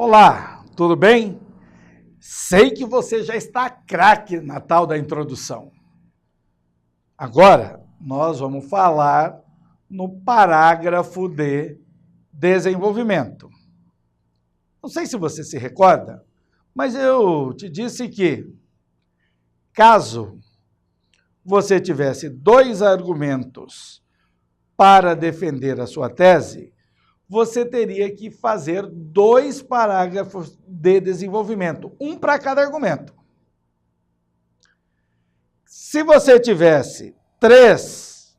Olá, tudo bem? Sei que você já está craque na tal da introdução. Agora, nós vamos falar no parágrafo de desenvolvimento. Não sei se você se recorda, mas eu te disse que, caso você tivesse dois argumentos para defender a sua tese, você teria que fazer dois parágrafos de desenvolvimento, um para cada argumento. Se você tivesse três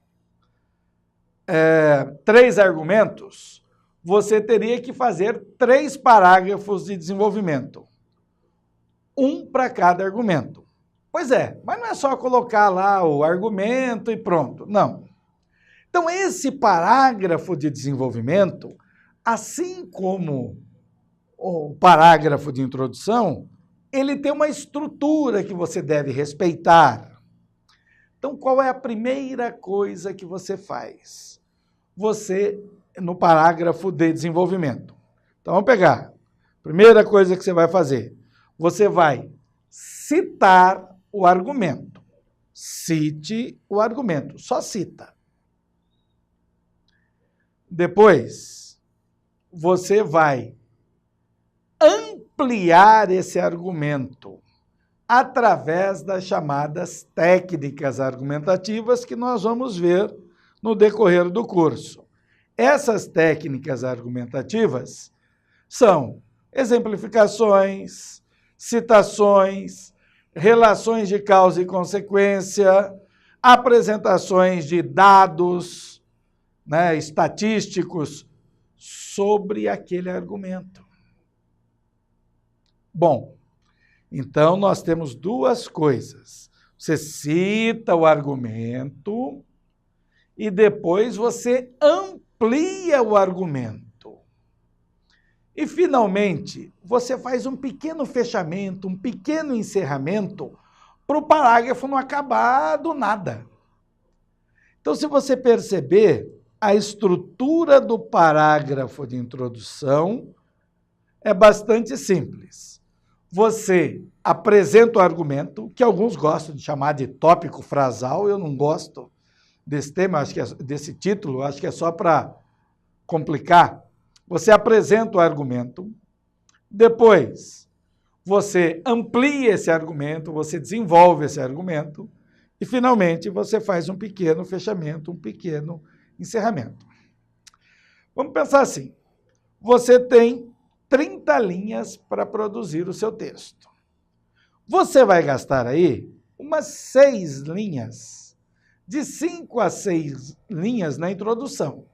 argumentos, você teria que fazer três parágrafos de desenvolvimento, um para cada argumento. Pois é, mas não é só colocar lá o argumento e pronto, não. Então, esse parágrafo de desenvolvimento, assim como o parágrafo de introdução, ele tem uma estrutura que você deve respeitar. Então, qual é a primeira coisa que você faz? Você, no parágrafo de desenvolvimento. Então, vamos pegar. Primeira coisa que você vai fazer, você vai citar o argumento. Cite o argumento, só cita. Depois, você vai ampliar esse argumento através das chamadas técnicas argumentativas que nós vamos ver no decorrer do curso. Essas técnicas argumentativas são exemplificações, citações, relações de causa e consequência, apresentações de dados, estatísticos sobre aquele argumento. Bom, então nós temos duas coisas. Você cita o argumento e depois você amplia o argumento. E, finalmente, você faz um pequeno fechamento, um pequeno encerramento para o parágrafo não acabar do nada. Então, se você perceber, a estrutura do parágrafo de introdução é bastante simples. Você apresenta o argumento, que alguns gostam de chamar de tópico frasal, eu não gosto desse tema, acho que desse título, acho que é só para complicar. Você apresenta o argumento, depois você amplia esse argumento, você desenvolve esse argumento e, finalmente, você faz um pequeno fechamento, um pequeno encerramento. Vamos pensar assim, você tem 30 linhas para produzir o seu texto. Você vai gastar aí umas 6 linhas, de 5 a 6 linhas na introdução.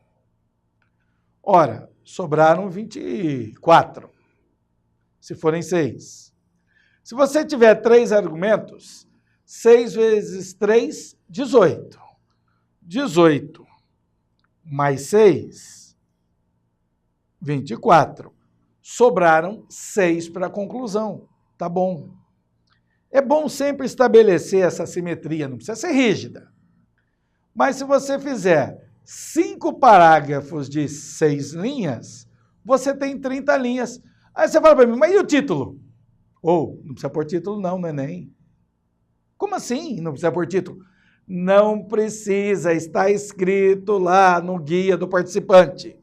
Ora, sobraram 24, se forem 6. Se você tiver 3 argumentos, 6 vezes 3, 18. 18 mais 6, 24. Sobraram 6 para a conclusão. Tá bom. É bom sempre estabelecer essa simetria, não precisa ser rígida. Mas se você fizer 5 parágrafos de 6 linhas, você tem 30 linhas. Aí você fala para mim, mas e o título? Não precisa pôr título não, neném. Como assim não precisa pôr título? Não precisa, está escrito lá no guia do participante.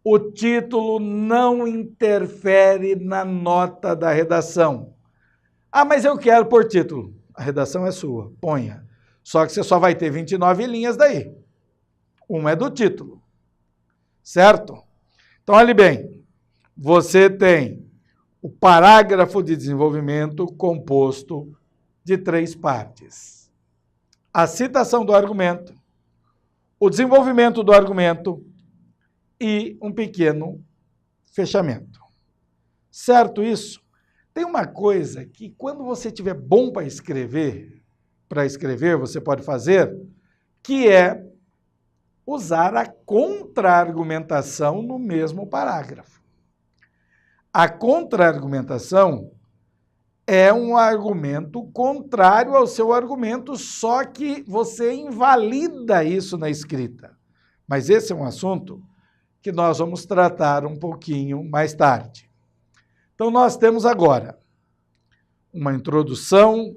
O título não interfere na nota da redação. Ah, mas eu quero pôr título. A redação é sua, ponha. Só que você só vai ter 29 linhas daí. Uma é do título, certo? Então, olhe bem, você tem o parágrafo de desenvolvimento composto de 3 partes. A citação do argumento, o desenvolvimento do argumento e um pequeno fechamento. Certo isso? Tem uma coisa que quando você tiver bom para escrever, você pode fazer, que é usar a contra-argumentação no mesmo parágrafo. A contra-argumentação é um argumento contrário ao seu argumento, só que você invalida isso na escrita. Mas esse é um assunto que nós vamos tratar um pouquinho mais tarde. Então, nós temos agora uma introdução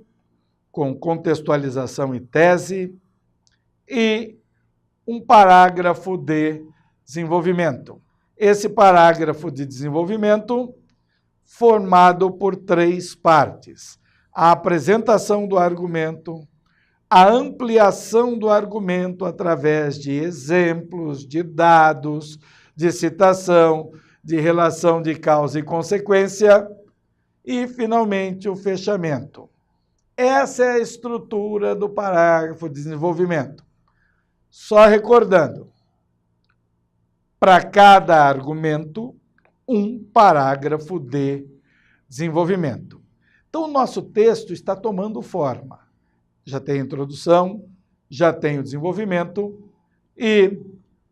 com contextualização e tese e um parágrafo de desenvolvimento. Esse parágrafo de desenvolvimento formado por 3 partes: a apresentação do argumento, a ampliação do argumento através de exemplos, de dados, de citação, de relação de causa e consequência e, finalmente, o fechamento. Essa é a estrutura do parágrafo de desenvolvimento. Só recordando, para cada argumento, um parágrafo de desenvolvimento. Então, o nosso texto está tomando forma. Já tem a introdução, já tem o desenvolvimento e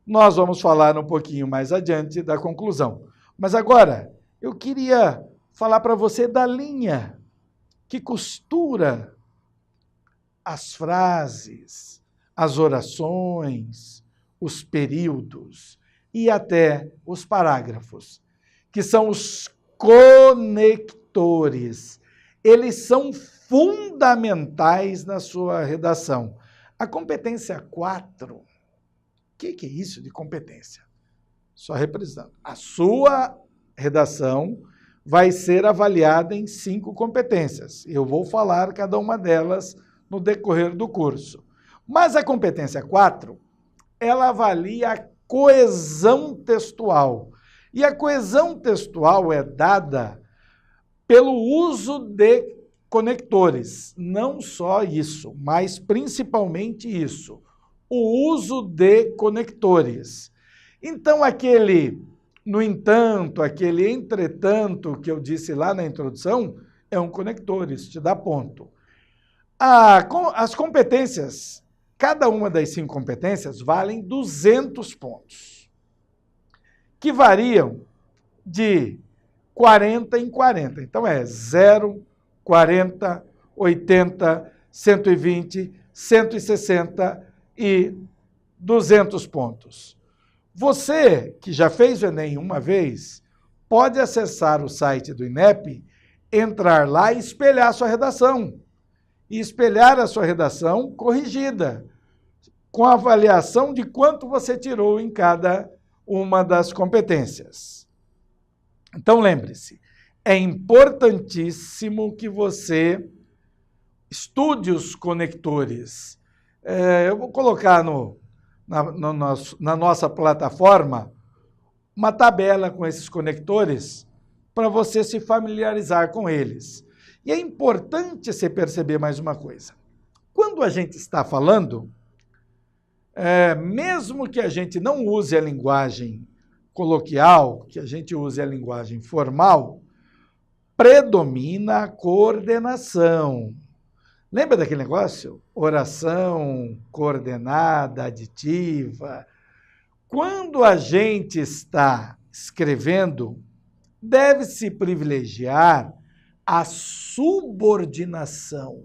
nós vamos falar um pouquinho mais adiante da conclusão. Mas agora, eu queria falar para você da linha que costura as frases, as orações, os períodos e até os parágrafos, que são os conectores. Eles são fundamentais na sua redação. A competência 4, o que é isso de competência? Só reprisando. A sua redação vai ser avaliada em 5 competências. Eu vou falar cada uma delas no decorrer do curso. Mas a competência 4, ela avalia a coesão textual. E a coesão textual é dada pelo uso de conectores. Não só isso, mas principalmente isso. O uso de conectores. Então, no entanto, aquele entretanto que eu disse lá na introdução, é um conector, isso te dá ponto. As competências, cada uma das 5 competências valem 200 pontos, que variam de 40 em 40. Então, é 0, 40, 80, 120, 160 e 200 pontos. Você, que já fez o Enem uma vez, pode acessar o site do INEP, entrar lá e espelhar a sua redação. E espelhar a sua redação corrigida, com a avaliação de quanto você tirou em cada uma das competências. Então, lembre-se, é importantíssimo que você estude os conectores. Eu vou colocar na nossa plataforma uma tabela com esses conectores para você se familiarizar com eles. E é importante você perceber mais uma coisa. Quando a gente está falando, mesmo que a gente não use a linguagem coloquial, que a gente use a linguagem formal, predomina a coordenação. Lembra daquele negócio? Oração coordenada, aditiva. Quando a gente está escrevendo, deve-se privilegiar a subordinação.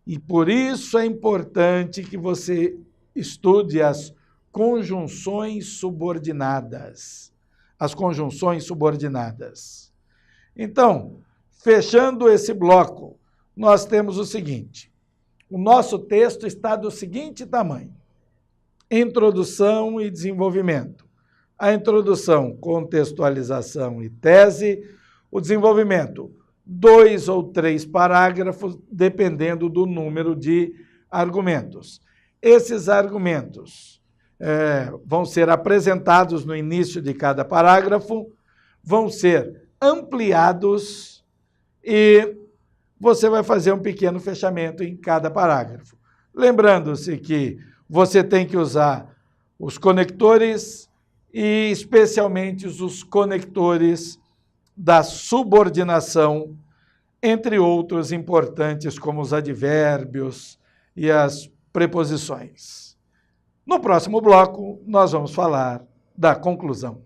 E por isso é importante que você estude as conjunções subordinadas. As conjunções subordinadas. Então, fechando esse bloco, nós temos o seguinte: o nosso texto está do seguinte tamanho: introdução e desenvolvimento. A introdução, contextualização e tese. O desenvolvimento, 2 ou 3 parágrafos, dependendo do número de argumentos. Esses argumentos vão ser apresentados no início de cada parágrafo, vão ser ampliados e você vai fazer um pequeno fechamento em cada parágrafo. Lembrando-se que você tem que usar os conectores e especialmente os conectores da subordinação, entre outros importantes como os advérbios e as preposições. No próximo bloco, nós vamos falar da conclusão.